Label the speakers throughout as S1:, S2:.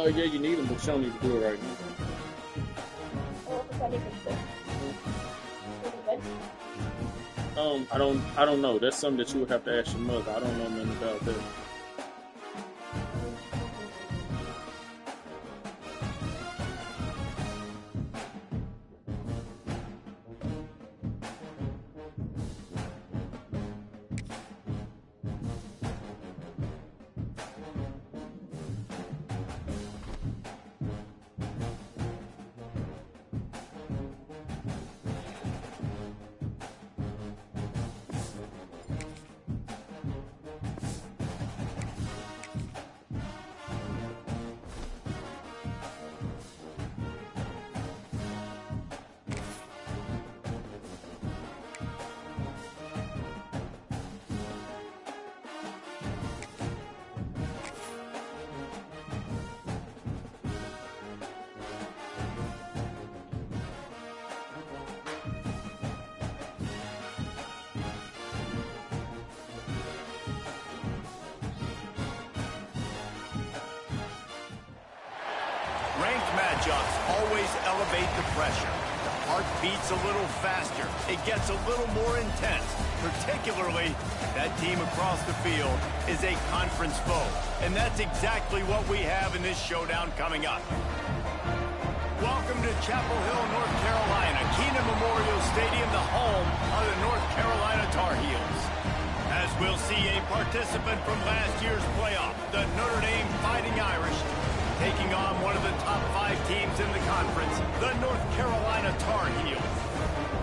S1: Yeah, you need them, but you don't need to do it right now. I don't know. That's something that you would have to ask your mother. I don't know nothing about that.
S2: Ranked matchups always elevate the pressure. The heart beats a little faster. It gets a little more intense. Particularly, that team across the field is a conference foe. And that's exactly what we have in this showdown coming up. Welcome to Chapel Hill, North Carolina. Keenan Memorial Stadium, the home of the North Carolina Tar Heels. As we'll see a participant from last year's playoff, the Notre Dame Fighting Irish, taking on one of the top 5 teams in the conference, the North Carolina Tar Heels.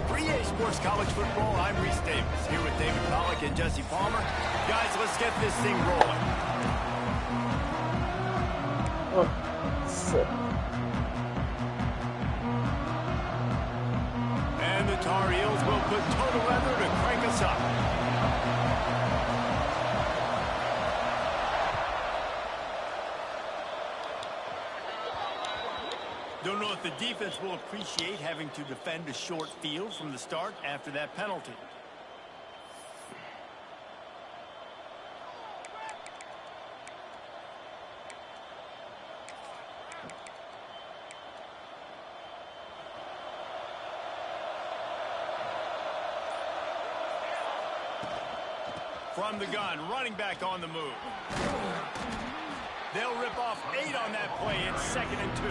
S2: For EA Sports College Football, I'm Reese Davis, here with David Pollack and Jesse Palmer. Guys, let's get this thing rolling.
S1: Oh, shit.
S2: And the Tar Heels will put total weather to crank us up. Don't know if the defense will appreciate having to defend a short field from the start after that penalty. From the gun, running back on the move. They'll rip off 8 on that play. It's 2nd and 2.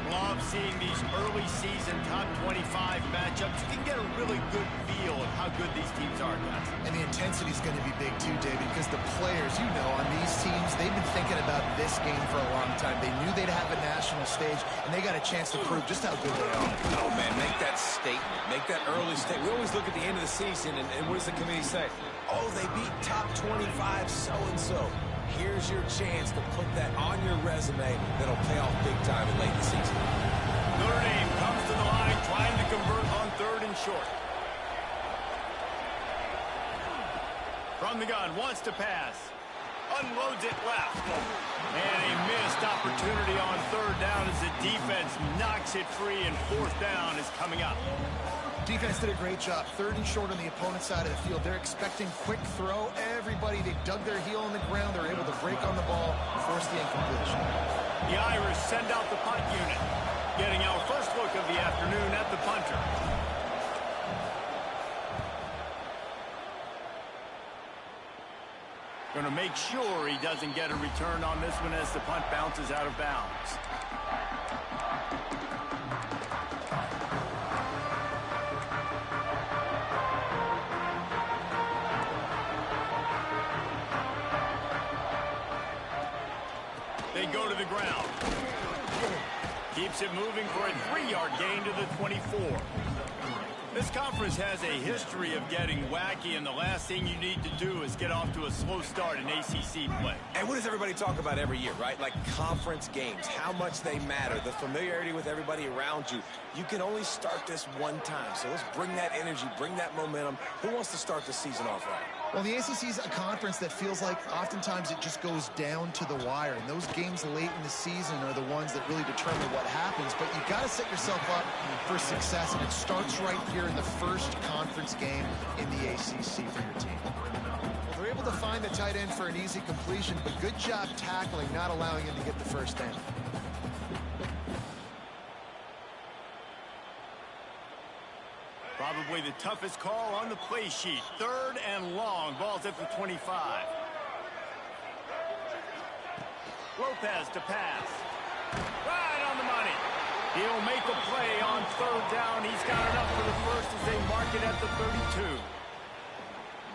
S2: Love seeing these early season top 25 matchups. You can get a really good feel of how good these teams are, guys.
S3: And the intensity is going to be big too, David, because the players, you know, on these teams, they've been thinking about this game for a long time. They knew they'd have a national stage, and they got a chance to prove just how good they are.
S4: Oh, man, make that statement. Make that early statement. We always look at the end of the season, and what does the committee say? Oh, they beat top 25 so-and-so. Here's your chance to put that on your resume that'll pay off big time in late in the season.
S2: Notre Dame comes to the line trying to convert on 3rd and short. From the gun, wants to pass. Unloads it left. And a missed opportunity on 3rd down as the defense knocks it free, and 4th down is coming up.
S3: Defense did a great job. 3rd and short on the opponent's side of the field. They're expecting quick throw. Everybody, they dug their heel in the ground. They're able to break on the ball, force the incompletion.
S2: The Irish send out the punt unit. Getting our first look of the afternoon at the punter. Going to make sure he doesn't get a return on this one as the punt bounces out of bounds. They go to the ground. Keeps it moving for a 3-yard gain to the 24. This conference has a history of getting wacky, and the last thing you need to do is get off to a slow start in ACC play.
S4: And what does everybody talk about every year, right? Like conference games, how much they matter, the familiarity with everybody around you. You can only start this one time, so let's bring that energy, bring that momentum. Who wants to start the season off right?
S3: Well, the ACC is a conference that feels like oftentimes it just goes down to the wire. And those games late in the season are the ones that really determine what happens. But you've got to set yourself up for success, and it starts right here in the first conference game in the ACC for your team.
S2: Well,
S3: they're able to find the tight end for an easy completion, but good job tackling, not allowing him to get the first down.
S2: Probably the toughest call on the play sheet. 3rd and long. Ball's at the 25. Lopez to pass. Right on the money. He'll make a play on 3rd down. He's got enough for the first as they mark it at the 32.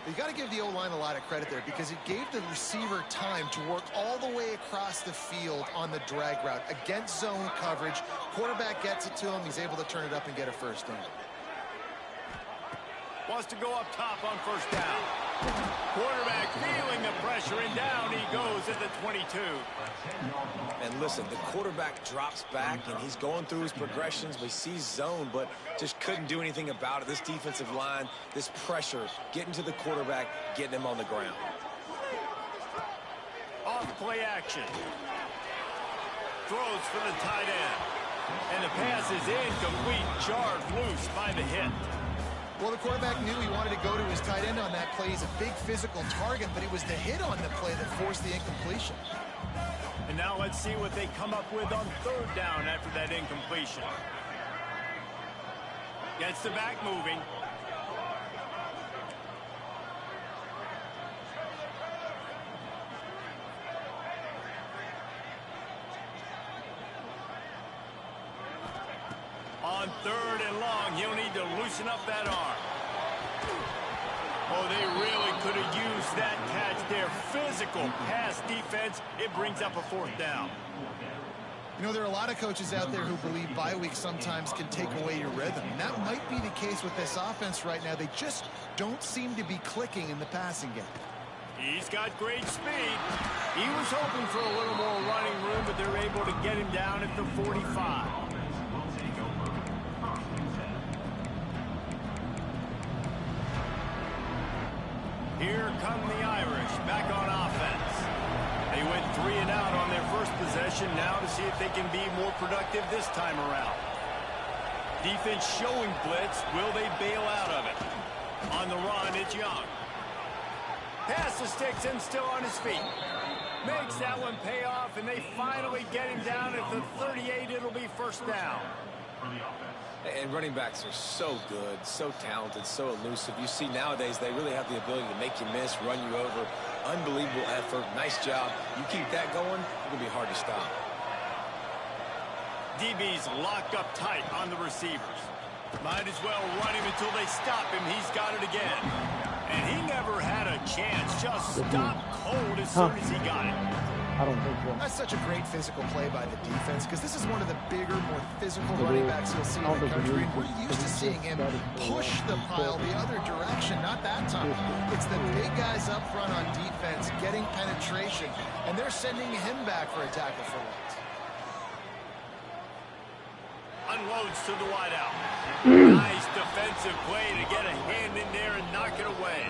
S3: You got to give the O-line a lot of credit there because it gave the receiver time to work all the way across the field on the drag route against zone coverage. Quarterback gets it to him. He's able to turn it up and get a first down.
S2: Wants to go up top on 1st down. Quarterback feeling the pressure, and down he goes at the 22.
S4: And listen, the quarterback drops back, and he's going through his progressions. We see zone, but just couldn't do anything about it. This defensive line, this pressure, getting to the quarterback, getting him on the ground.
S2: Off play action. Throws for the tight end. And the pass is incomplete. Jarred loose by the hit.
S3: Well, the quarterback knew he wanted to go to his tight end on that play. He's a big physical target, but it was the hit on the play that forced the incompletion.
S2: And now let's see what they come up with on 3rd down after that incompletion. Gets the back moving. On 3rd and long, he'll need to loosen up that arm. Oh, they really could have used that catch there. Physical pass defense. It brings up a 4th down.
S3: You know, there are a lot of coaches out there who believe bye week sometimes can take away your rhythm. And that might be the case with this offense right now. They just don't seem to be clicking in the passing game.
S2: He's got great speed. He was hoping for a little more running room, but they're able to get him down at the 45. Here come the Irish back on offense. They went 3 and out on their first possession. Now to see if they can be more productive this time around. Defense showing blitz. Will they bail out of it? On the run, it's Young. Pass the sticks and still on his feet. Makes that one pay off, and they finally get him down at the 38. It'll be 1st down.
S4: And running backs are so good, so talented, so elusive. You see nowadays they really have the ability to make you miss, run you over. Unbelievable effort. Nice job. You keep that going, it'll be hard to stop.
S2: DB's locked up tight on the receivers. Might as well run him until they stop him. He's got it again. And he never had a chance. Just stopped cold as soon as he got it.
S5: I don't think so.
S3: That's such a great physical play by the defense because this is one of the bigger, more physical running backs you'll see in the country. And we're used to seeing him push the pile the other direction, not that time. It's the big guys up front on defense getting penetration, and they're sending him back for a tackle for loss.
S2: Unloads to the wideout. Nice defensive play to get a hand in there and knock it away.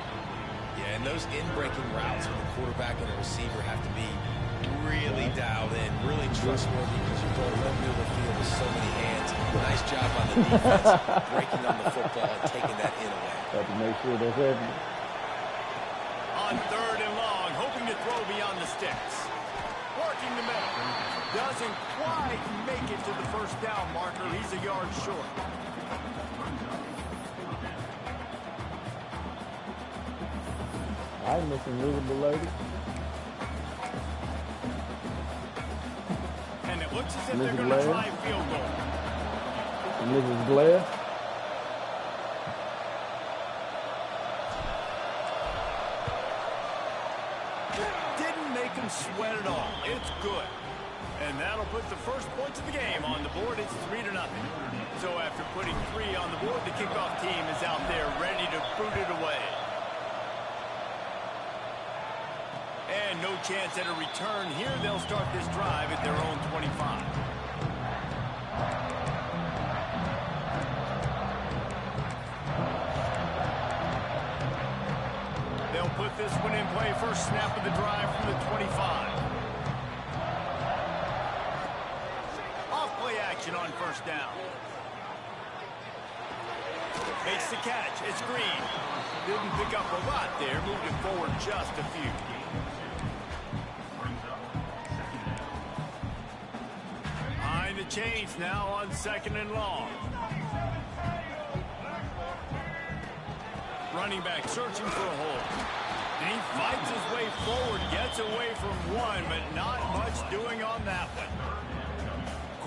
S4: Yeah, and those in-breaking routes with the quarterback and the receiver have to be really dialed in, really trustworthy because you're going right middle of the field with so many hands. Nice job on the defense, breaking on the football and taking that in away.
S5: Have to make sure that's happening.
S2: On 3rd and long, hoping to throw beyond the sticks. Working the middle. Doesn't quite make it to the 1st down marker. He's a yard short.
S5: I miss invisible lady.
S2: And it looks as if they're going to try field goal.
S5: Mrs. Blair.
S2: Didn't make him sweat at all. It's good. And that'll put the first points of the game on the board. It's 3-0. So after putting 3 on the board, the kickoff team is out there ready to boot it away. And no chance at a return here. They'll start this drive at their own 25. They'll put this one in play. First snap of the drive from the 25. Off play action on 1st down. Makes the catch. It's Green. Didn't pick up a lot there, moved it forward just a few. Behind the chains now on 2nd and long. Running back searching for a hole. And he fights his way forward, gets away from one, but not much doing on that one.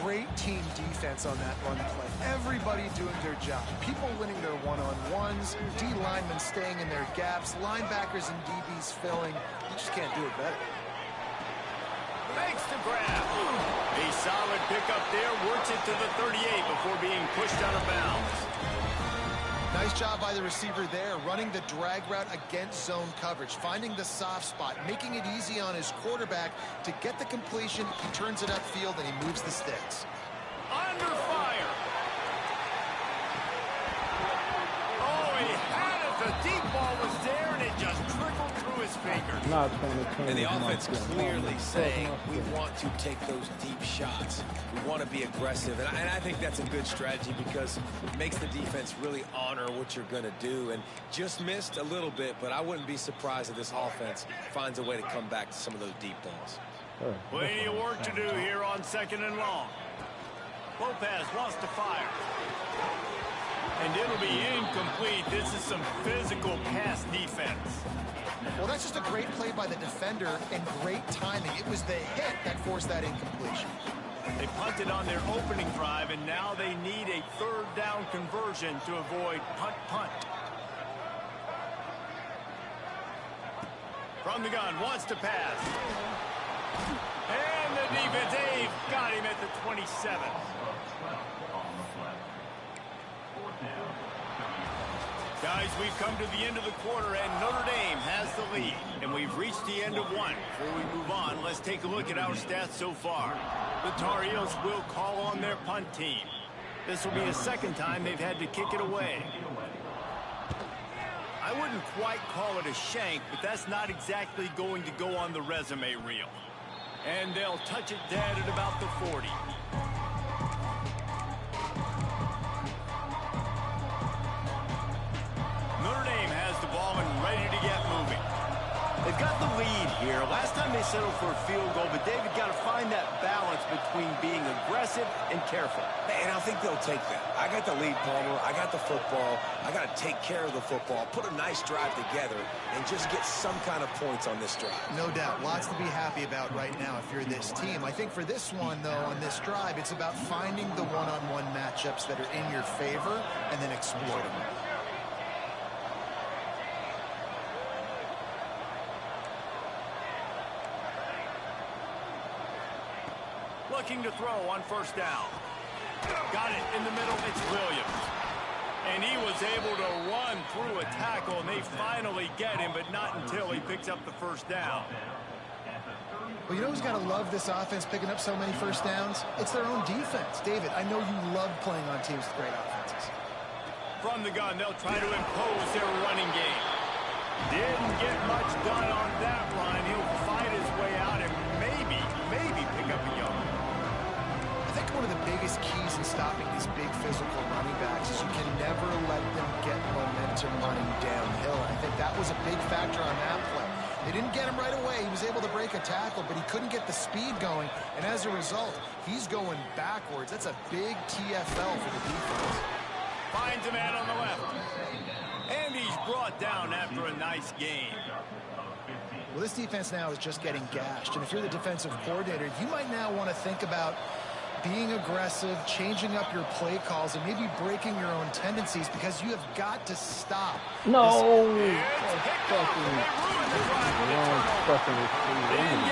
S3: Great team defense on that run play. Everybody doing their job. People winning their one-on-ones, D linemen staying in their gaps, linebackers and DBs filling. You just can't do it better.
S2: Makes the grab. A solid pickup there, works it to the 38 before being pushed out of bounds.
S3: Nice job by the receiver there, running the drag route against zone coverage, finding the soft spot, making it easy on his quarterback to get the completion. He turns it upfield and he moves the sticks.
S2: Under fire. Oh, he had it. The deep ball was there, and it just trickled through his fingers.
S5: Not 2020.
S4: And the offense clearly saying we want to take those deep shots. We want to be aggressive. And I think that's a good strategy because it makes the defense really honor what you're going to do. And just missed a little bit, but I wouldn't be surprised if this offense finds a way to come back to some of those deep balls.
S2: Plenty of work to do here on 2nd and long. Lopez wants to fire. And it'll be incomplete. This is some physical pass defense.
S3: Well, that's just a great play by the defender and great timing. It was the hit that forced that incompletion.
S2: They punted on their opening drive, and now they need a 3rd down conversion to avoid punt. From the gun, wants to pass. And the defense, Dave got him at the 27. Guys, we've come to the end of the quarter, and Notre Dame has the lead. And we've reached the end of one. Before we move on, let's take a look at our stats so far. The Tar Heels will call on their punt team. This will be the 2nd time they've had to kick it away. I wouldn't quite call it a shank, but that's not exactly going to go on the resume reel. And they'll touch it dead at about the 40. Notre Dame has the ball and ready to get moving. They've got the lead here. Last time they settled for a field goal, but David got to find that balance between being aggressive and careful.
S4: And I think they'll take that. I got the lead, Palmer. I got the football. I got to take care of the football, put a nice drive together, and just get some kind of points on this drive.
S3: No doubt. Lots to be happy about right now if you're this team. I think for this one, though, on this drive, it's about finding the one-on-one matchups that are in your favor and then exploiting them.
S2: Looking to throw on 1st down. Got it in the middle. It's Williams. And he was able to run through a tackle, and they finally get him, but not until he picks up the 1st down.
S3: Well, you know who's got to love this offense picking up so many 1st downs? It's their own defense. David, I know you love playing on teams with great offenses.
S2: From the gun, they'll try to impose their running game. Didn't get much done on that run. He'll fight his way out and maybe pick up a yard.
S3: I think one of the biggest keys in stopping these big physical running backs is you can never let them get momentum running downhill. I think that was a big factor on that play. They didn't get him right away. He was able to break a tackle, but he couldn't get the speed going. And as a result, he's going backwards. That's a big TFL for the defense.
S2: Finds a man on the left. And he's brought down after a nice game.
S3: Well, this defense now is just getting gashed. And if you're the defensive coordinator, you might now want to think about being aggressive, changing up your play calls, and maybe breaking your own tendencies because you have got to stop.
S5: No!
S2: They didn't give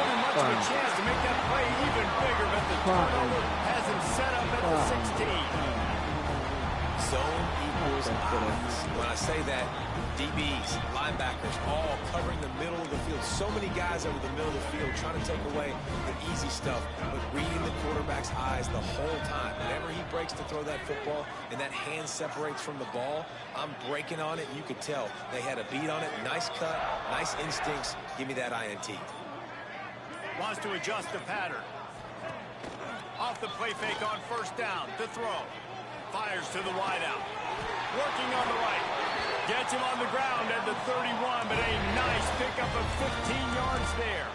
S2: him much of a chance to make that play even bigger, but the turnover has him set up at the 16.
S4: Zone equals eyes. When I say that, DBs, linebackers, all covering the middle of the field. So many guys over the middle of the field trying to take away the easy stuff, but reading the quarterback's eyes the whole time. Whenever he breaks to throw that football and that hand separates from the ball, I'm breaking on it. You could tell they had a beat on it. Nice cut, nice instincts. Give me that INT.
S2: Wants to adjust the pattern. Off the play fake on 1st down to throw. Fires to the wideout. Working on the right. Gets him on the ground at the 31, but a nice pickup of 15 yards there.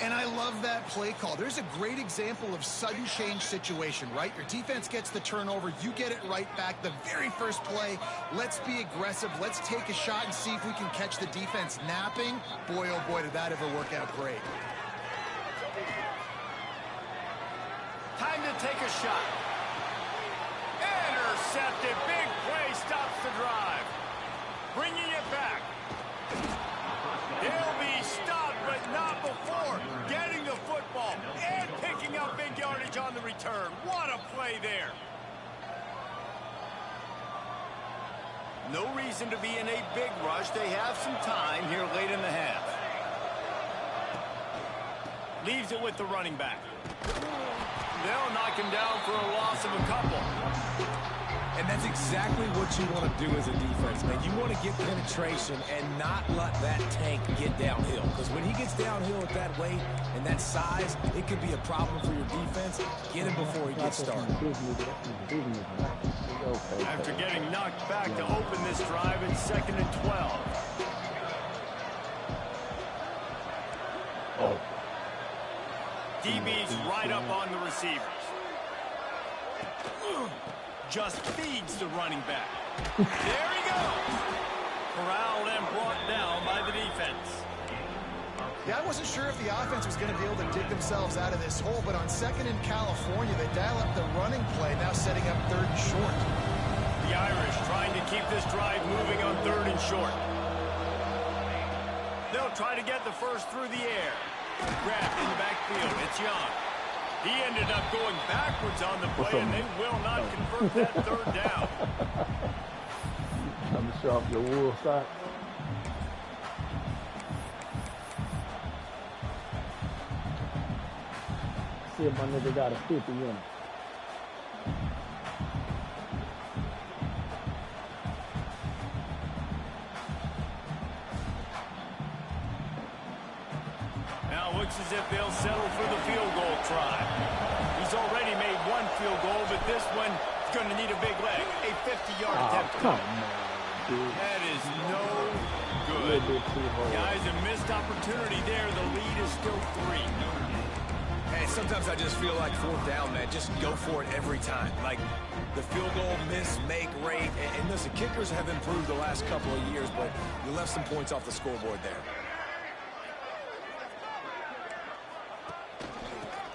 S3: And I love that play call. There's a great example of sudden change situation, right? Your defense gets the turnover. You get it right back. The very first play, let's be aggressive. Let's take a shot and see if we can catch the defense napping. Boy, oh boy, did that ever work out great.
S2: Time to take a shot. Intercepted. Big play stops the drive. Bringing it back. He'll be stopped, but not before getting the football and picking up big yardage on the return. What a play there. No reason to be in a big rush. They have some time here late in the half. Leaves it with the running back. They'll knock him down for a loss of a couple.
S4: And that's exactly what you want to do as a defense, man. You want to get penetration and not let that tank get downhill. Because when he gets downhill at that weight and that size, it could be a problem for your defense. Get him before he gets started.
S2: After getting knocked back to open this drive, it's 2nd and 12. DB's right up on the receivers. Just feeds the running back. There he goes. Corralled and brought down by the defense.
S3: Yeah, I wasn't sure if the offense was going to be able to dig themselves out of this hole, but on 2nd in California, they dial up the running play, now setting up 3rd and short.
S2: The Irish trying to keep this drive moving on 3rd and short. They'll try to get the first through the air. Grabbed in the backfield. It's Young. He ended up going backwards on the play, and they will not convert that 3rd down.
S5: Let me show off your wool sock. See if my nigga got a 50 in it.
S2: Looks as if they'll settle for the field goal try. He's already made one field goal, but this one is going to need a big leg. A 50-yard attempt.
S5: Come on, dude.
S2: That is no good. Guys, a missed opportunity there. The lead is still 3.
S4: Hey, sometimes I just feel like 4th down, man. Just go for it every time. Like the field goal miss, make rate. And listen, kickers have improved the last couple of years, but you left some points off the scoreboard there.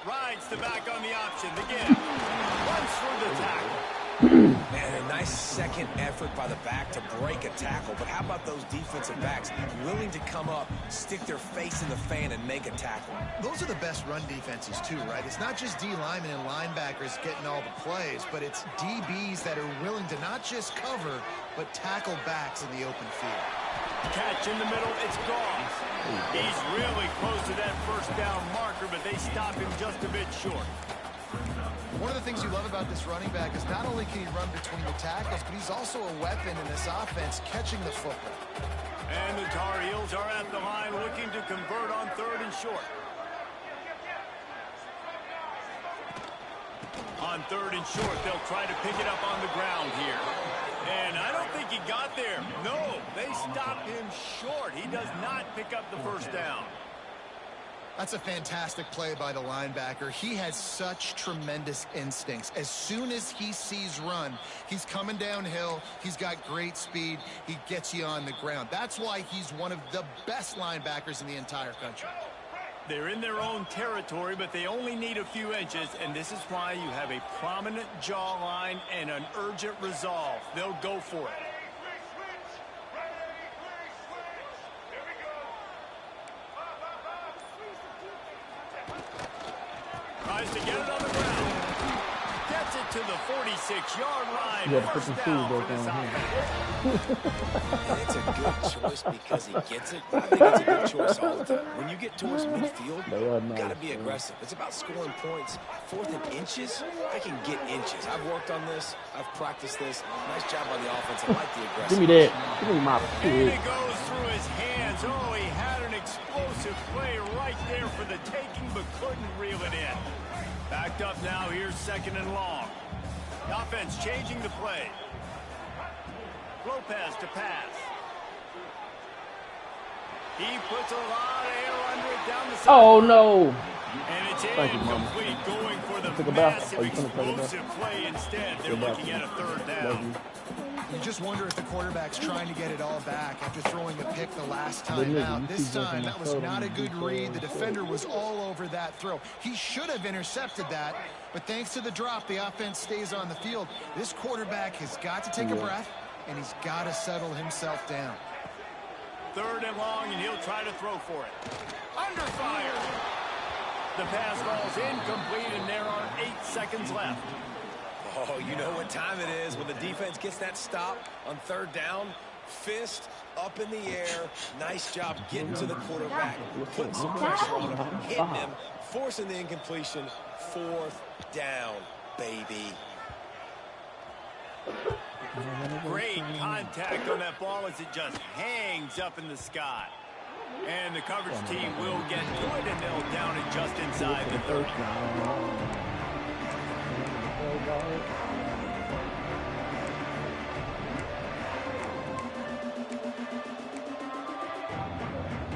S2: Rides the back on the option. Again, runs through the tackle.
S4: Man, a nice second effort by the back to break a tackle. But how about those defensive backs willing to come up, stick their face in the fan, and make a tackle?
S3: Those are the best run defenses, too, right? It's not just D linemen and linebackers getting all the plays, but it's DBs that are willing to not just cover, but tackle backs in the open field.
S2: Catch in the middle, it's gone. He's really close to that 1st down marker, but they stop him just a bit short.
S3: One of the things you love about this running back is not only can he run between the tackles, but he's also a weapon in this offense, catching the football.
S2: And the Tar Heels are at the line looking to convert on 3rd and short. On 3rd and short, they'll try to pick it up on the ground here. And I don't think he got there. No, they stopped him short. He does not pick up the 1st down.
S3: That's a fantastic play by the linebacker. He has such tremendous instincts. As soon as he sees run, he's coming downhill. He's got great speed. He gets you on the ground. That's why he's one of the best linebackers in the entire country.
S2: They're in their own territory, but they only need a few inches, and this is why you have a prominent jawline and an urgent resolve. They'll go for it. Tries to get it on the ground. Gets it to the 46-yard line.
S5: Yeah,
S2: First down for this
S4: And it's a good choice because he gets it. I think it's a good choice all the time. When you get towards midfield, you've got to be aggressive. It's about scoring points. 4th and inches, I can get inches. I've worked on this. I've practiced this. Nice job by the offense. I like the aggressive.
S5: Give me that. Give me my
S2: And
S5: pig.
S2: it goes through his hands. Oh, he had an explosive play right there for the taking, but couldn't reel it in. Backed up now. Here's 2nd and long. The offense changing the play. Lopez to pass. He puts a lot of air under it down the side.
S5: Oh no!
S2: And it's
S5: Thank you, Mama.
S2: incomplete, going for the
S5: Take a bath.
S2: massive
S5: Oh, you finna take a bath?
S2: explosive play instead. They're
S5: Take a bath.
S2: looking at a third
S5: Love
S2: down.
S5: you.
S3: You just wonder if the quarterback's trying to get it all back after throwing a pick the last time
S5: nigga,
S3: out.
S5: you
S3: This
S5: keep jumping
S3: time,
S5: my
S3: that was
S5: throat
S3: not a
S5: and
S3: good
S5: you
S3: read. The
S5: keep
S3: defender was all over that throw. He should have intercepted that, but thanks to the drop, the offense stays on the field. This quarterback has got to take a breath, and he's got to settle himself down.
S2: Third and long, and he'll try to throw for it. Under fire. The pass falls incomplete, and there are 8 seconds left.
S4: Oh, you know what time it is when the defense gets that stop on third down. Fist up in the air. Nice job getting to the quarterback, putting some pressure on him, hitting him, forcing the incompletion. Fourth down, baby.
S2: Great contact on that ball as it just hangs up in the sky. And the coverage team will get to it, and they'll down it just inside the 30.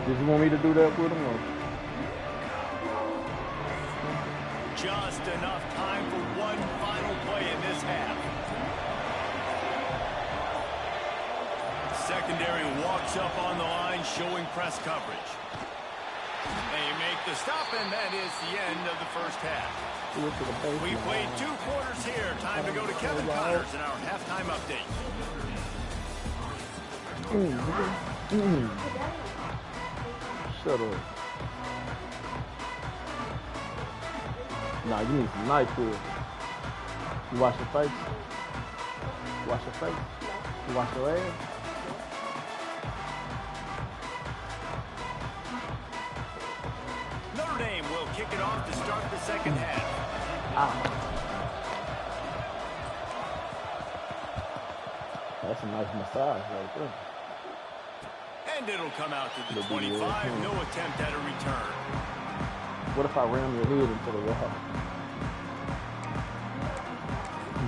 S5: Did you want me to do that with him? Or?
S2: Just enough time for one final play in this half. Secondary walks up on the line, showing press coverage. They make the stop, and that is the end of the first half. We played 2 quarters here. Time to go to Kevin Connors in our halftime update.
S5: Shut up. Nah, you need some NyQuil. You wash your face? Wash your face? You wash your ass?
S2: Notre Dame will kick it off to start the second half.
S5: That's a nice massage right there.
S2: And it'll come out to the 25. No attempt at a return.
S5: What if I ram your head into the wall?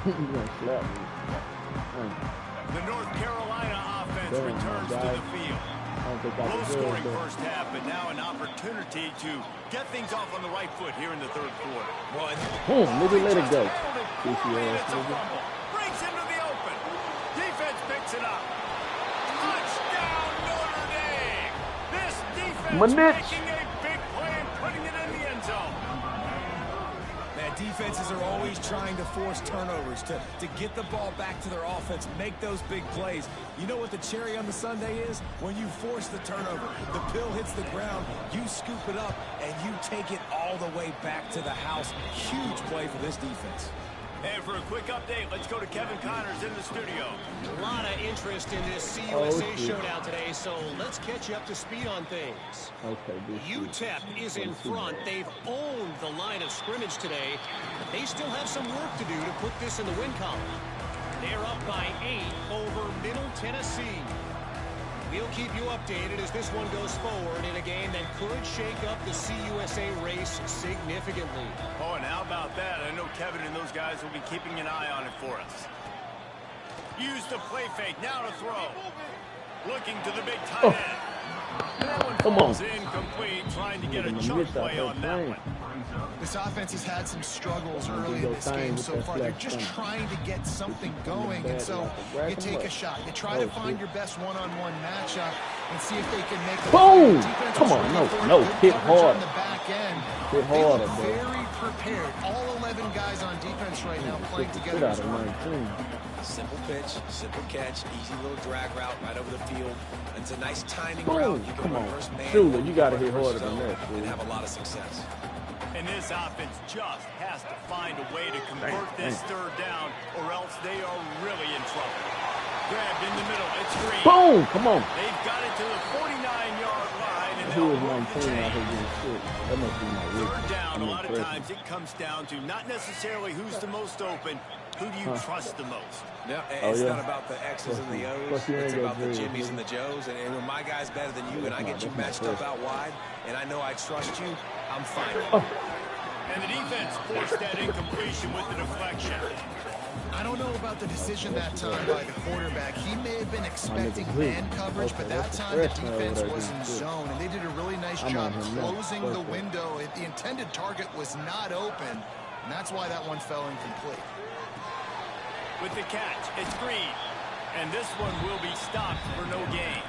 S5: You're gonna slap me.
S2: The North Carolina offense returns to the field. Low-scoring first half, but now an opportunity to get things off on the right foot here in the third quarter.
S5: Boom, nigga, let it go.
S2: Breaks into the open. Defense picks it up. Touchdown, Notre Dame. This defense making a big play and putting it in the end zone.
S4: Man, defenses are always trying to force turnovers to get the ball back to their offense, make those big plays. You know what the cherry on the sundae is? When you force the turnover, the pill hits the ground, you scoop it up, and you take it all the way back to the house. Huge play for this defense.
S2: And for a quick update, let's go to Kevin Connors in the studio.
S6: A lot of interest in this CUSA showdown today, so let's catch you up to speed on things.
S5: Okay,
S6: UTEP is in front. They've owned the line of scrimmage today, but they still have some work to do to put this in the win column. They're up by 8 over Middle Tennessee. We'll keep you updated as this one goes forward in a game that could shake up the CUSA race significantly.
S2: Oh, and how about that? I know Kevin and those guys will be keeping an eye on it for us. Use the play fake, now to throw. Looking to the big tight end. And that one falls incomplete, trying to get a chunk play on that one.
S3: This offense has had some struggles early in this game so far. They're just trying to get something going, and so you take a shot. You try to find your best one-on-one matchup and see if they can make a
S5: boom! Come on, no, hit hard.
S3: On the back end.
S5: Hit harder, bro.
S3: Very prepared. All 11 guys on defense right now playing together.
S4: Simple pitch, simple catch, easy little drag route right over the field. It's a nice timing
S5: boom.
S4: route. You can
S5: Come on,
S4: reverse man,
S5: Shula, you got to hit harder than that,
S4: and have a lot of success.
S2: And this offense just has to find a way to convert this third down, or else they are really in trouble. Grabbed in the middle, it's Green.
S5: Boom! Come on.
S2: They've got it to the 49-yard line, and
S5: He
S2: they'll
S5: was
S2: move the
S5: 19 out
S2: chain.
S5: here getting shit. That must be my weakness.
S2: Third down, a lot of times it comes down to not necessarily who's the most open, who do you trust the most?
S4: No, it's not about the X's and the O's. It's about the Jimmys and the Joes. And when my guy's better than you and I get you matched up out wide, and I know I trust you, I'm fine.
S2: And the defense forced that incompletion with the deflection.
S3: I don't know about the decision that time by the quarterback. He may have been expecting man coverage, but that time the defense was in zone, and they did a really nice job closing the window. The intended target was not open, and that's why that one fell incomplete.
S2: With the catch, it's Green, and this one will be stopped for no gain.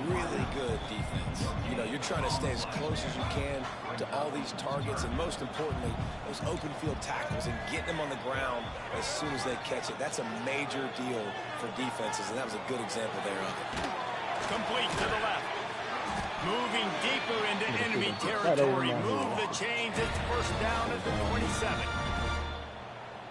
S4: Really good defense. You know, you're trying to stay as close as you can to all these targets, and most importantly, those open field tackles and getting them on the ground as soon as they catch it. That's a major deal for defenses, and that was a good example there of it.
S2: Complete to the left. Moving deeper into enemy territory. Move the chains. It's first down at the 27.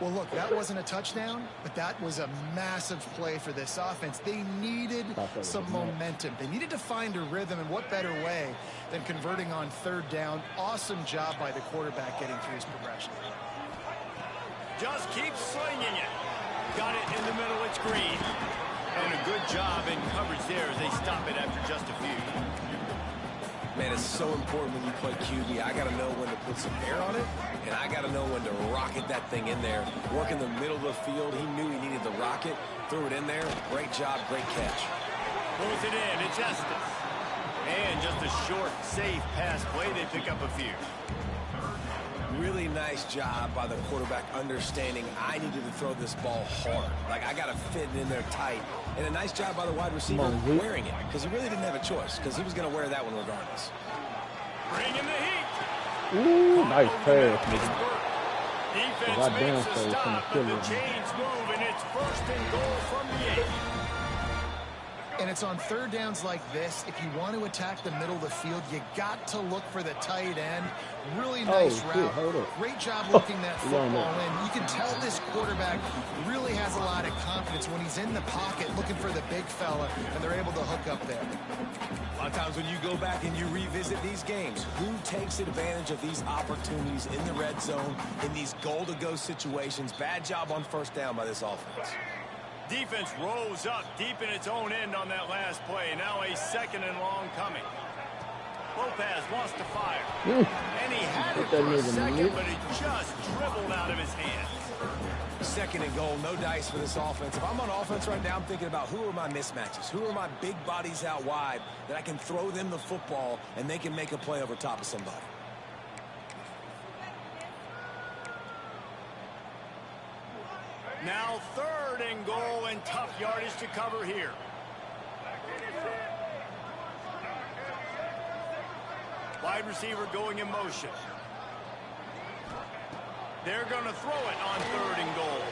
S3: Well, look, that wasn't a touchdown, but that was a massive play for this offense. They needed some momentum. They needed to find a rhythm, and what better way than converting on third down. Awesome job by the quarterback getting through his progression.
S2: Just keep slinging it. Got it in the middle. It's Green. And a good job in coverage there as they stop it after just a few.
S4: Man, it's so important when you play QB. I got to know when to put some air on it, and I got to know when to rocket that thing in there. Work in the middle of the field. He knew he needed the rocket. Threw it in there. Great job, great catch.
S2: Pulls it in. It's Estes. And just a short, safe pass play. They pick up a few.
S4: Really nice job by the quarterback understanding I needed to throw this ball hard. Like, I got to fit it in there tight. And a nice job by the wide receiver wearing it, because he really didn't have a choice, because he was going to wear that one regardless.
S2: Bring in the heat.
S5: Ooh, nice pass, nigga.
S2: Defense makes a stop, but the chains move, and it's first and goal from the 8.
S3: And it's on third downs like this. If you want to attack the middle of the field, you got to look for the tight end. Really nice route. Great job looking that football in. You can tell this quarterback really has a lot of confidence when he's in the pocket looking for the big fella, and they're able to hook up there.
S4: A lot of times when you go back and you revisit these games, who takes advantage of these opportunities in the red zone, in these goal-to-go situations? Bad job on first down by this offense.
S2: Defense rose up deep in its own end on that last play. Now a second and long coming. Lopez wants to fire. And he had it for a second, but it just dribbled out of his hands.
S4: Second and goal, no dice for this offense. If I'm on offense right now, I'm thinking about who are my mismatches? Who are my big bodies out wide that I can throw them the football and they can make a play over top of somebody?
S2: Now third and goal, and tough yardage to cover here. Wide receiver going in motion. They're going to throw it on third and goal.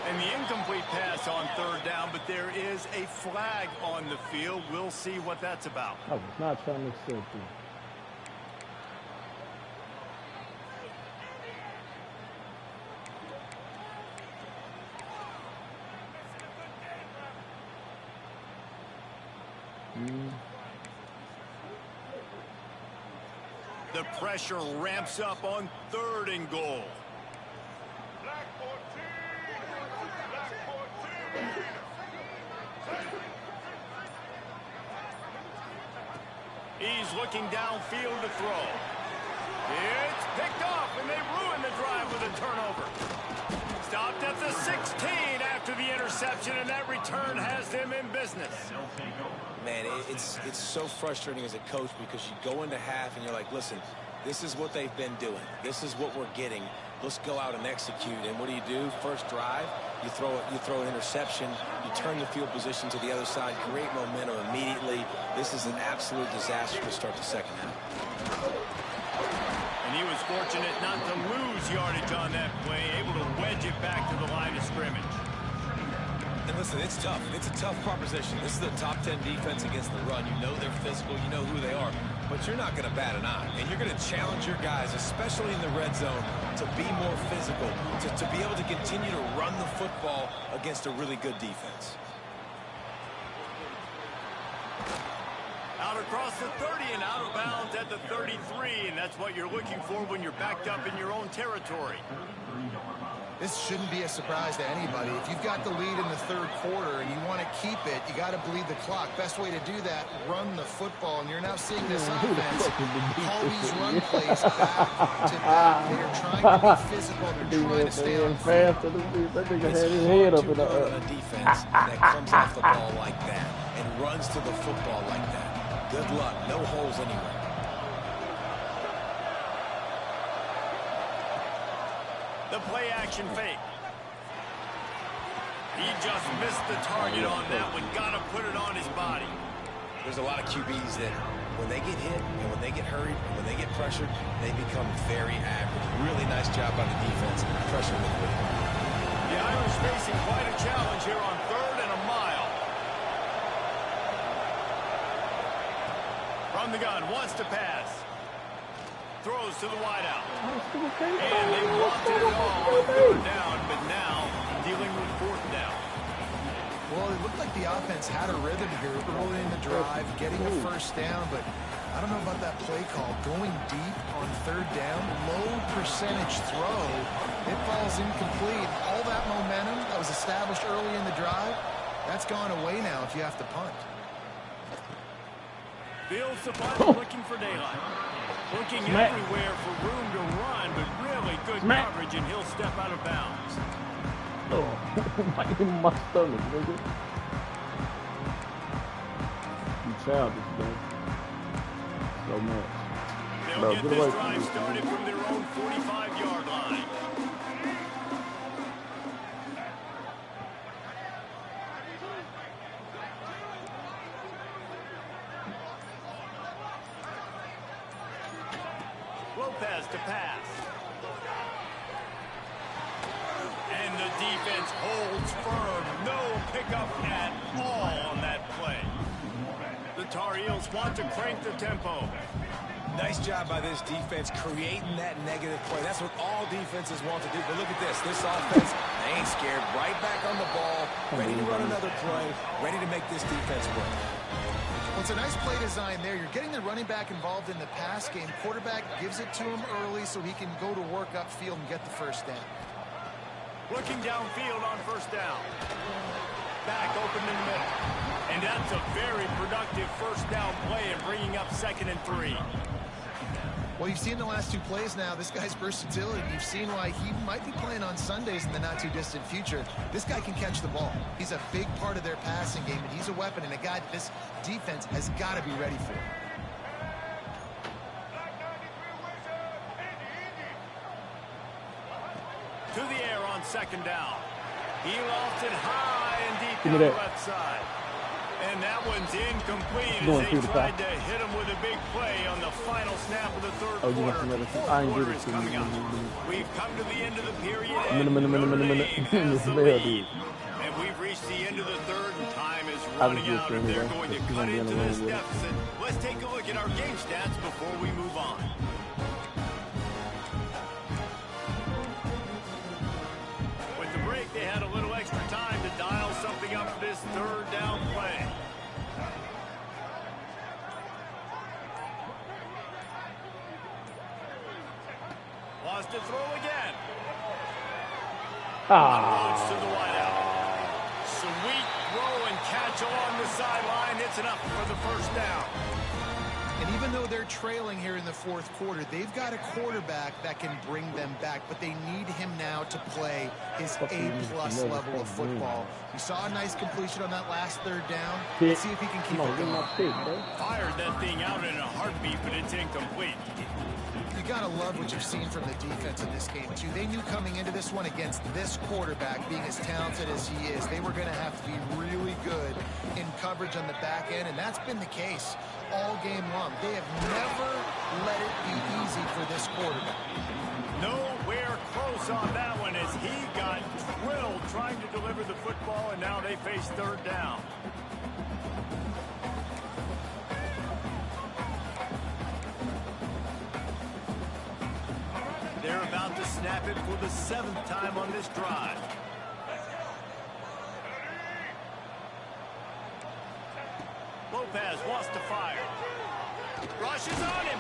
S2: And the incomplete pass on third down, but there is a flag on the field. We'll see what that's about.
S5: I was not trying to say that.
S2: The pressure ramps up on third and goal. He's looking downfield to throw. It's picked off, and they ruin the drive with a turnover. Stopped at the 16 after the interception, and that return has them in business.
S4: Man, it's so frustrating as a coach because you go into half and you're like, listen, this is what they've been doing. This is what we're getting. Let's go out and execute. And what do? First drive, you throw an interception, you turn the field position to the other side, create momentum immediately. This is an absolute disaster to start the second half.
S2: And he was fortunate not to lose yardage on that play, able to wedge it back to the line of scrimmage.
S4: And listen, it's tough. It's a tough proposition. This is the top 10 defense against the run. You know they're physical. You know who they are. But you're not going to bat an eye. And you're going to challenge your guys, especially in the red zone, to be more physical, to be able to continue to run the football against a really good defense.
S2: Out across the 30 and out of bounds at the 33. And that's what you're looking for when you're backed up in your own territory.
S3: This shouldn't be a surprise to anybody. If you've got the lead in the third quarter and you want to keep it, you got to bleed the clock. Best way to do that, run the football. And you're now seeing this offense call these run plays back to back. They are trying to be physical. They're trying to stay on the field.
S5: That nigga
S4: It's
S5: had his head up
S4: hard
S5: in
S4: to
S5: the
S4: run on a defense that comes off the ball like that and runs to the football like that. Good luck. No holes anywhere.
S2: The play action fake. He just missed the target on that one. Got to put it on his body.
S4: There's a lot of QBs that when they get hit and when they get hurried and when they get pressured, they become very average. Really nice job by the defense. Pressure with it.
S2: The Irish facing quite a challenge here on 3rd and a mile. From the gun, wants to pass. Throws to the wideout. And they blocked it all on 3rd down, but now dealing with 4th down.
S3: Well, it looked like the offense had a rhythm here early in the drive, getting a first down, but I don't know about that play call. Going deep on 3rd down, low percentage throw. It falls incomplete. All that momentum that was established early in the drive, that's gone away now if you have to punt.
S2: Fields the punt, looking for daylight. Looking everywhere for room to run, but really good coverage, and he'll step out of bounds.
S5: Oh, right in my stomach, nigga. You childish, man. So much.
S2: They'll get this drive started from their own 45-yard line. Lopez to pass. And the defense holds firm. No pickup at all on that play. The Tar Heels want to crank the tempo.
S4: Nice job by this defense creating that negative play. That's what all defenses want to do. But look at this. This offense, they ain't scared. Right back on the ball, ready to run another play, ready to make this defense work.
S3: Well, it's a nice play design there. You're getting the running back involved in the pass game. Quarterback gives it to him early so he can go to work upfield and get the first down.
S2: Looking downfield on 1st down. Back open in the middle. And that's a very productive 1st down play and bringing up 2nd and 3.
S3: Well, you've seen the last 2 plays now. This guy's versatility. You've seen why he might be playing on Sundays in the not-too-distant future. This guy can catch the ball. He's a big part of their passing game, and he's a weapon and a guy that this defense has got to be ready for.
S2: To the air on 2nd down. He lost it high and deep down the left side. And that one's incomplete as they tried to hit him with a big play on the final snap of the 3rd quarter. 4th quarter is coming up. We've come to the end of the period. And we've reached the end of the 3rd, and time is running out, and they're going to cut into this deficit. Let's take a look at our game stats before we move on. They had a little extra time to dial something up for this 3rd down play. Wants to throw again. Unloads to the wideout. Sweet throw and catch along the sideline. It's enough for the 1st down.
S3: And even though they're trailing here in the 4th quarter, they've got a quarterback that can bring them back, but they need him now to play his A+ level of football. We saw a nice completion on that last 3rd down. Let's see if he can keep it going.
S2: Fired that thing out in a heartbeat, but it's incomplete.
S3: You got to love what you've seen from the defense in this game, too. They knew coming into this one against this quarterback, being as talented as he is, they were going to have to be really good in coverage on the back end, and that's been the case all game long. They have never let it be easy for this quarterback.
S2: Nowhere close on that one as he got drilled trying to deliver the football, and now they face 3rd down. They're about to snap it for the 7th time on this drive. Lopez wants to fire. Rushes on him.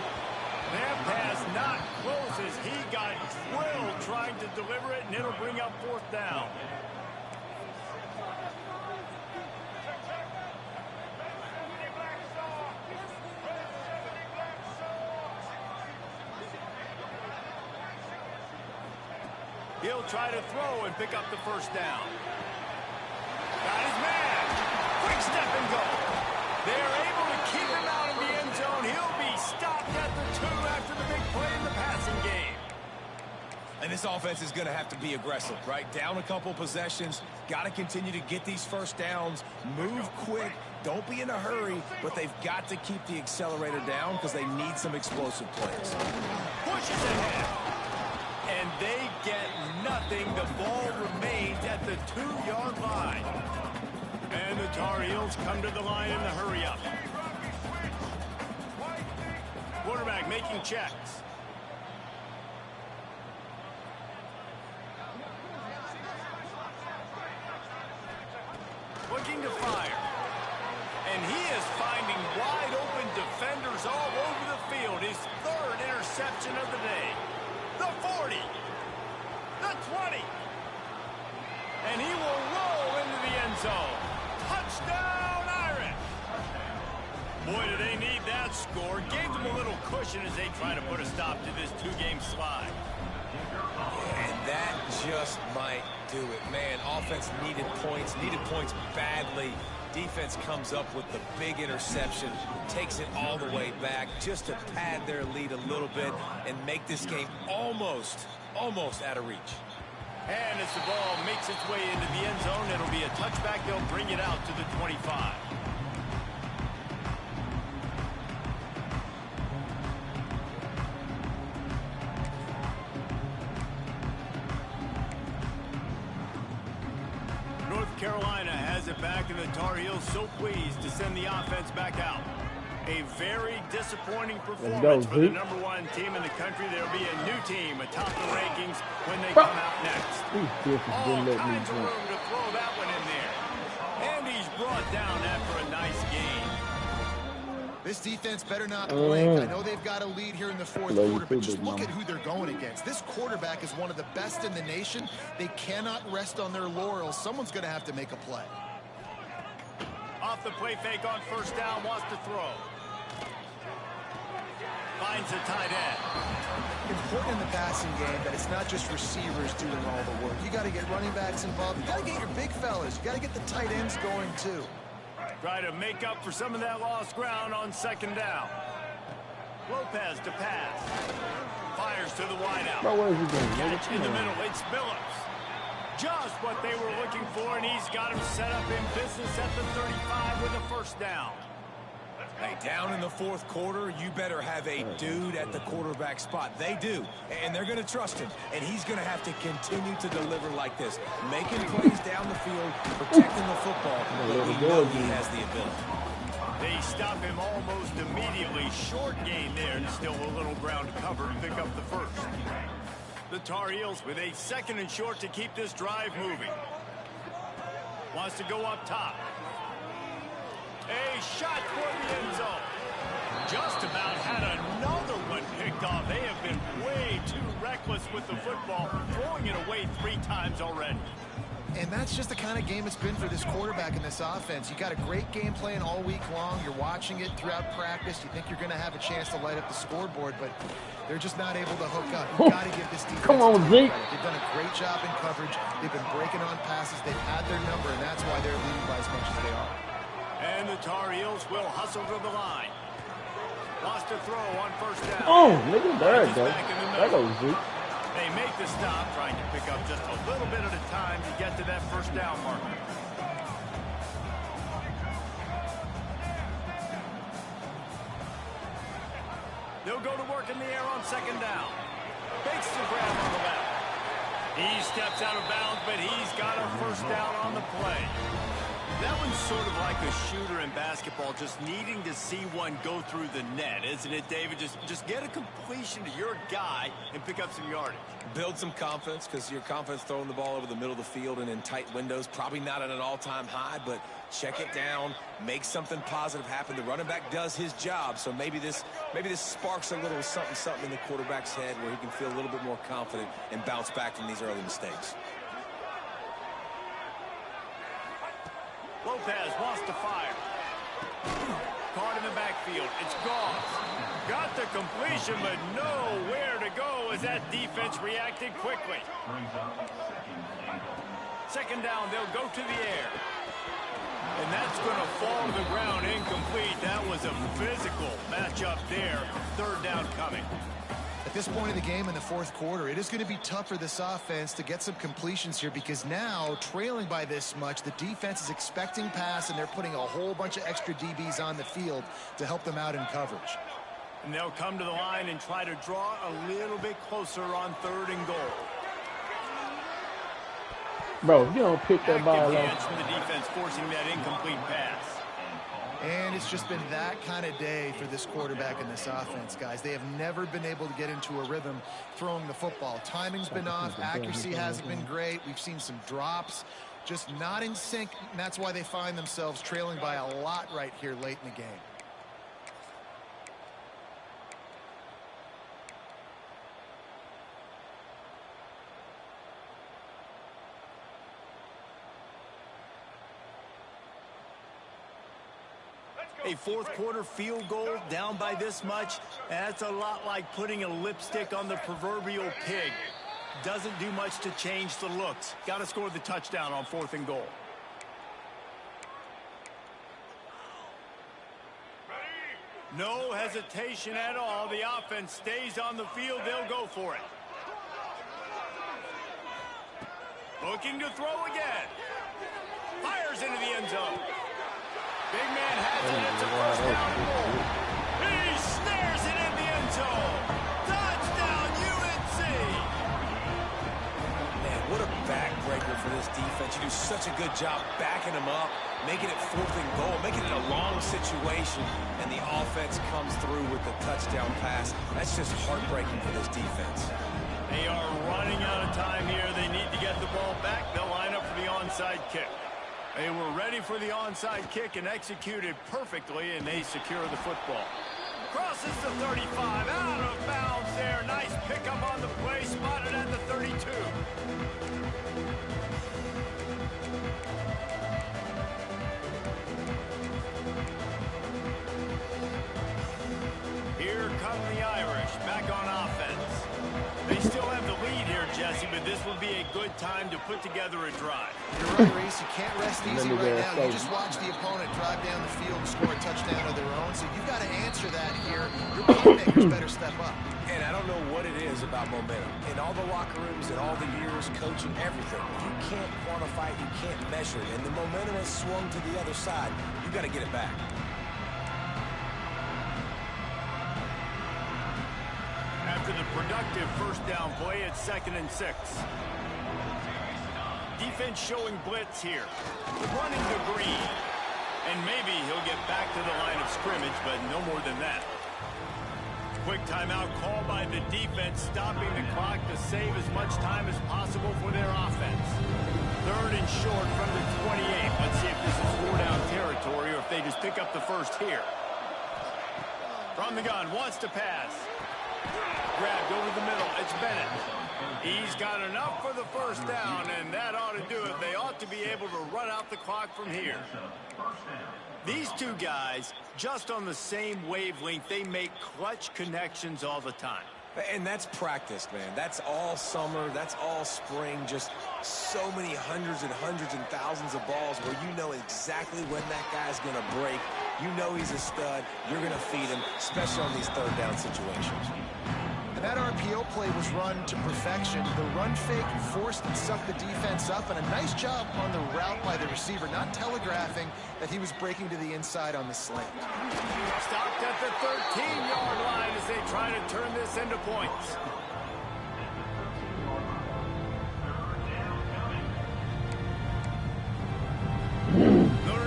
S2: That pass not close as he got drilled trying to deliver it, and it'll bring up 4th down. He'll try to throw and pick up the 1st down. Got his man. Quick step and go. They're able to keep him out of the end zone. He'll be stopped at the 2 after the big play in the passing game.
S4: And this offense is going to have to be aggressive, right? Down a couple possessions. Got to continue to get these 1st downs. Move quick. Don't be in a hurry, but they've got to keep the accelerator down because they need some explosive plays.
S2: Pushes ahead. And they get nothing. The ball remains at the 2-yard line. And the Tar Heels come to the line in the hurry-up. Quarterback making checks. Looking to fire. And he is finding wide-open defenders all over the field. His 3rd interception of the day. The 40. The 20. And he will roll into the end zone. Touchdown, Irish. Boy, do they need that score. Gave them a little cushion as they try to put a stop to this 2-game slide.
S4: And that just might do it. Man, offense needed points badly. Defense comes up with the big interception, takes it all the way back just to pad their lead a little bit and make this game almost out of reach.
S2: And as the ball makes its way into the end zone, it'll be a touchback. They'll bring it out to the 25. North Carolina has it back, and the Tar Heels so pleased to send the offense back out. A very disappointing performance for the #1 team in the country. There'll be a new team atop the rankings when they come out next. All kinds of room to throw that one in there. And he's brought down after a nice game.
S3: This defense better not blink. I know they've got a lead here in the 4th quarter, but just look at who they're going against. This quarterback is one of the best in the nation. They cannot rest on their laurels. Someone's going to have to make a play.
S2: Off the play fake on 1st down, wants to throw. Finds a tight end.
S3: Important in the passing game that it's not just receivers doing all the work. You got to get running backs involved. You got to get your big fellas. You got to get the tight ends going too.
S2: Try to make up for some of that lost ground on 2nd down. Lopez to pass. Fires to the wideout. Catch in the middle. It's Phillips. Just what they were looking for, and he's got him set up in business at the 35 with a 1st down.
S4: Hey, down in the 4th quarter, you better have a dude at the quarterback spot. They do, and they're going to trust him, and he's going to have to continue to deliver like this, making plays down the field, protecting the football, but we know he has the ability.
S2: They stop him almost immediately. Short gain there, and still a little ground to cover to pick up the 1st. The Tar Heels with a 2nd and short to keep this drive moving. Wants to go up top. A shot toward the end zone. Just about had another one picked off. They have been way too reckless with the football, throwing it away 3 times already.
S3: And that's just the kind of game it's been for this quarterback in this offense. You got a great game plan all week long. You're watching it throughout practice. You think you're going to have a chance to light up the scoreboard, but they're just not able to hook up. You got to give this defense
S5: Come on, Zeke.
S3: They've done a great job in coverage. They've been breaking on passes. They've had their number, and that's why they're leading by as much as they are.
S2: And the Tar Heels will hustle to the line. Lost to throw on 1st down.
S5: Oh, look at that, though. That goes Zeke.
S2: They make the stop, trying to pick up just a little bit at a time to get to that 1st down marker. They'll go to work in the air on 2nd down. Fakes the grab on the left. He steps out of bounds, but he's got a 1st down on the play. That one's sort of like a shooter in basketball, just needing to see one go through the net, isn't it, David? Just get a completion to your guy and pick up some yardage.
S4: Build some confidence, because your confidence throwing the ball over the middle of the field and in tight windows, probably not at an all-time high, but check it down, make something positive happen. The running back does his job, so maybe this sparks a little something in the quarterback's head where he can feel a little bit more confident and bounce back from these early mistakes.
S2: Lopez wants to fire. Caught in the backfield. It's gone. Got the completion, but nowhere to go as that defense reacted quickly. Second down, they'll go to the air. And that's going to fall to the ground incomplete. That was a physical matchup there. Third down coming.
S3: At this point in the game in the fourth quarter, it is going to be tough for this offense to get some completions here because now, trailing by this much, the defense is expecting pass, and they're putting a whole bunch of extra DBs on the field to help them out in coverage.
S2: And they'll come to the line and try to draw a little bit closer on 3rd and goal.
S5: Bro, if you don't pick that ball up.
S2: From the defense forcing that incomplete pass.
S3: And it's just been that kind of day for this quarterback and this offense, guys. They have never been able to get into a rhythm throwing the football. Timing's been off. Accuracy hasn't been great. We've seen some drops, just not in sync. And that's why they find themselves trailing by a lot right here late in the game.
S2: A fourth quarter field goal down by this much, that's a lot like putting a lipstick on the proverbial pig. Doesn't do much to change the looks. Got to score the touchdown on 4th and goal. No hesitation at all. The offense stays on the field. They'll go for it. Looking to throw again. Fires into the end zone. Big man has it. It's a first down goal. He snares it in the end zone. Touchdown, UNC.
S4: Man, what a backbreaker for this defense. You do such a good job backing them up, making it 4th and goal, making it a long situation, and the offense comes through with the touchdown pass. That's just heartbreaking for this defense.
S2: They are running out of time here. They need to get the ball back. They'll line up for the onside kick. They were ready for the onside kick and executed perfectly, and they secure the football. Crosses the 35, out of bounds there. Nice pickup on the play, spotted at the 32. Here come the Irish, back on offense. They still have the lead here, Jesse, but this will be a good time to put together a drive.
S3: You're right, Reese. You can't rest easy right now. You just watch the opponent drive down the field and score a touchdown of their own, so you've got to answer that here. Your playmakers better step up.
S4: And I don't know what it is about momentum. In all the locker rooms, in all the years, coaching, everything, you can't quantify it, you can't measure it. And the momentum has swung to the other side. You've got to get it back.
S2: After the productive first down play, it's 2nd and 6. Defense showing blitz here. Running to Green. And maybe he'll get back to the line of scrimmage, but no more than that. Quick timeout call by the defense, stopping the clock to save as much time as possible for their offense. 3rd and short from the 28. Let's see if this is 4-down territory or if they just pick up the first here. From the gun, wants to pass. Grabbed over the middle. It's Bennett. He's got enough for the first down, and that ought to do it. They ought to be able to run out the clock from here. These two guys, just on the same wavelength, they make clutch connections all the time.
S4: And that's practice, man. That's all summer. That's all spring. Just so many hundreds and thousands of balls where you know exactly when that guy's going to break. You know he's a stud. You're going to feed him, especially on these 3rd down situations.
S3: And that RPO play was run to perfection. The run fake forced and sucked the defense up, and a nice job on the route by the receiver, not telegraphing that he was breaking to the inside on the slant.
S2: Stopped at the 13-yard line as they try to turn this into points. Notre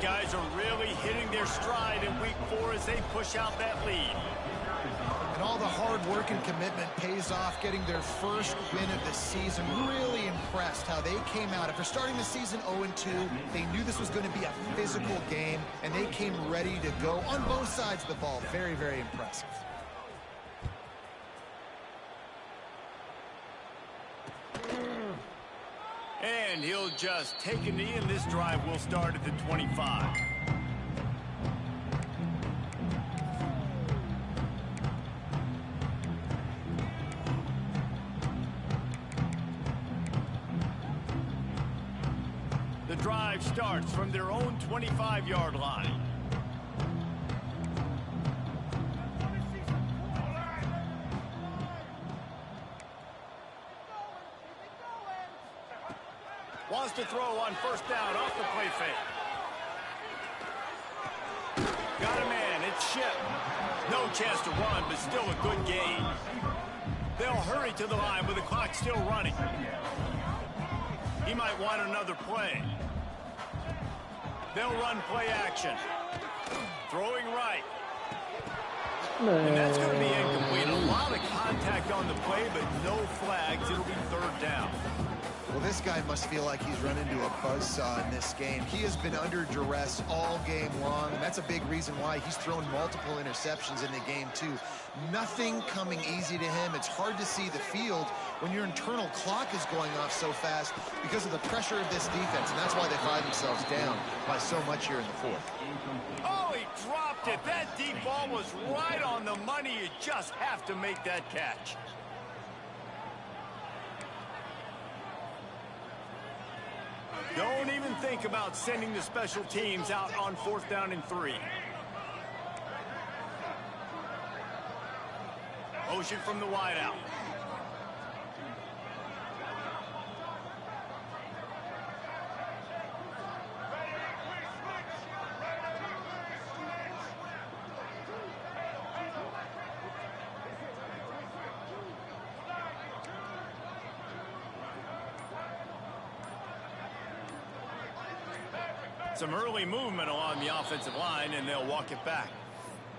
S2: guys are really hitting their stride in week 4 as they push out that lead.
S3: And all the hard work and commitment pays off, getting their first win of the season. Really impressed how they came out. After starting the season 0-2, they knew this was going to be a physical game, and they came ready to go on both sides of the ball. Very, very impressive.
S2: And he'll just take a knee, and this drive will start at the 25. The drive starts from their own 25-yard line. Wants to throw on first down off the play fake. Got a man, it's Ship. No chance to run, but still a good gain. They'll hurry to the line with the clock still running. He might want another play. They'll run play action. Throwing right. And that's going to be incomplete. A lot of contact on the play, but no flags. It'll be third down.
S3: Well, this guy must feel like he's run into a buzzsaw in this game. He has been under duress all game long, and that's a big reason why he's thrown multiple interceptions in the game, too. Nothing coming easy to him. It's hard to see the field when your internal clock is going off so fast because of the pressure of this defense, and that's why they find themselves down by so much here in the fourth.
S2: Oh, he dropped it. That deep ball was right on the money. You just have to make that catch. Don't even think about sending the special teams out on 4th down and 3. Motion from the wideout. Some early movement along the offensive line, and they'll walk it back.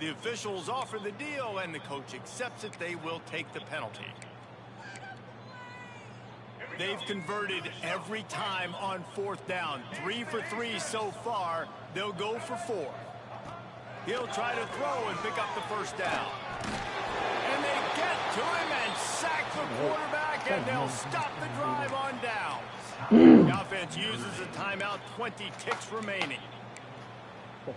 S2: The officials offer the deal, and the coach accepts it. They will take the penalty. They've converted every time on 4th down. 3 for 3 so far. They'll go for 4. He'll try to throw and pick up the first down. And they get to him and sack the quarterback, and they'll stop the drive on downs. The offense uses a timeout, 20 ticks remaining. The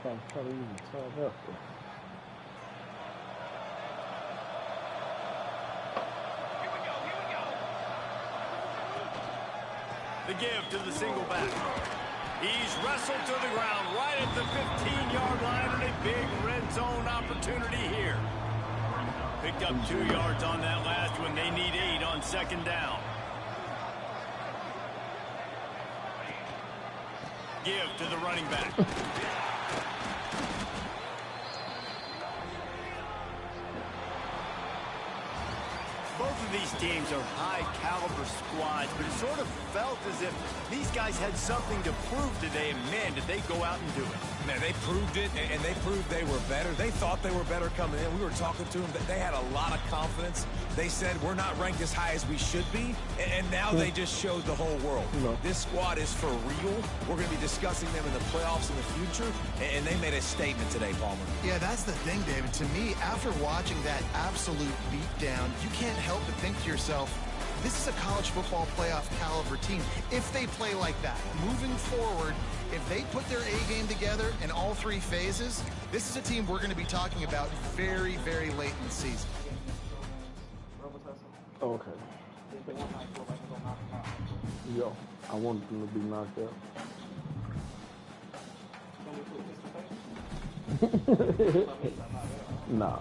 S2: give to the single back. He's wrestled to the ground right at the 15-yard line, and a big red zone opportunity here. Picked up 2 yards on that last one. They need 8 on 2nd down. Give to the running back. Both of these teams are high-caliber squads, but it sort of felt as if these guys had something to prove today, and man, did they go out and do it.
S4: Man, they proved it, and they proved they were better. They thought they were better coming in. We were talking to them. They had a lot of confidence. They said, we're not ranked as high as we should be, and now they just showed the whole world. This squad is for real. We're going to be discussing them in the playoffs in the future, and they made a statement today, Palmer.
S3: Yeah, that's the thing, David. To me, after watching that absolute beatdown, you can't help but think to yourself, this is a college football playoff caliber team. If they play like that, moving forward, if they put their A game together in all 3 phases, this is a team we're going to be talking about very, very late in the season.
S5: Oh, okay. Yo, I wanted them to be knocked out. Nah.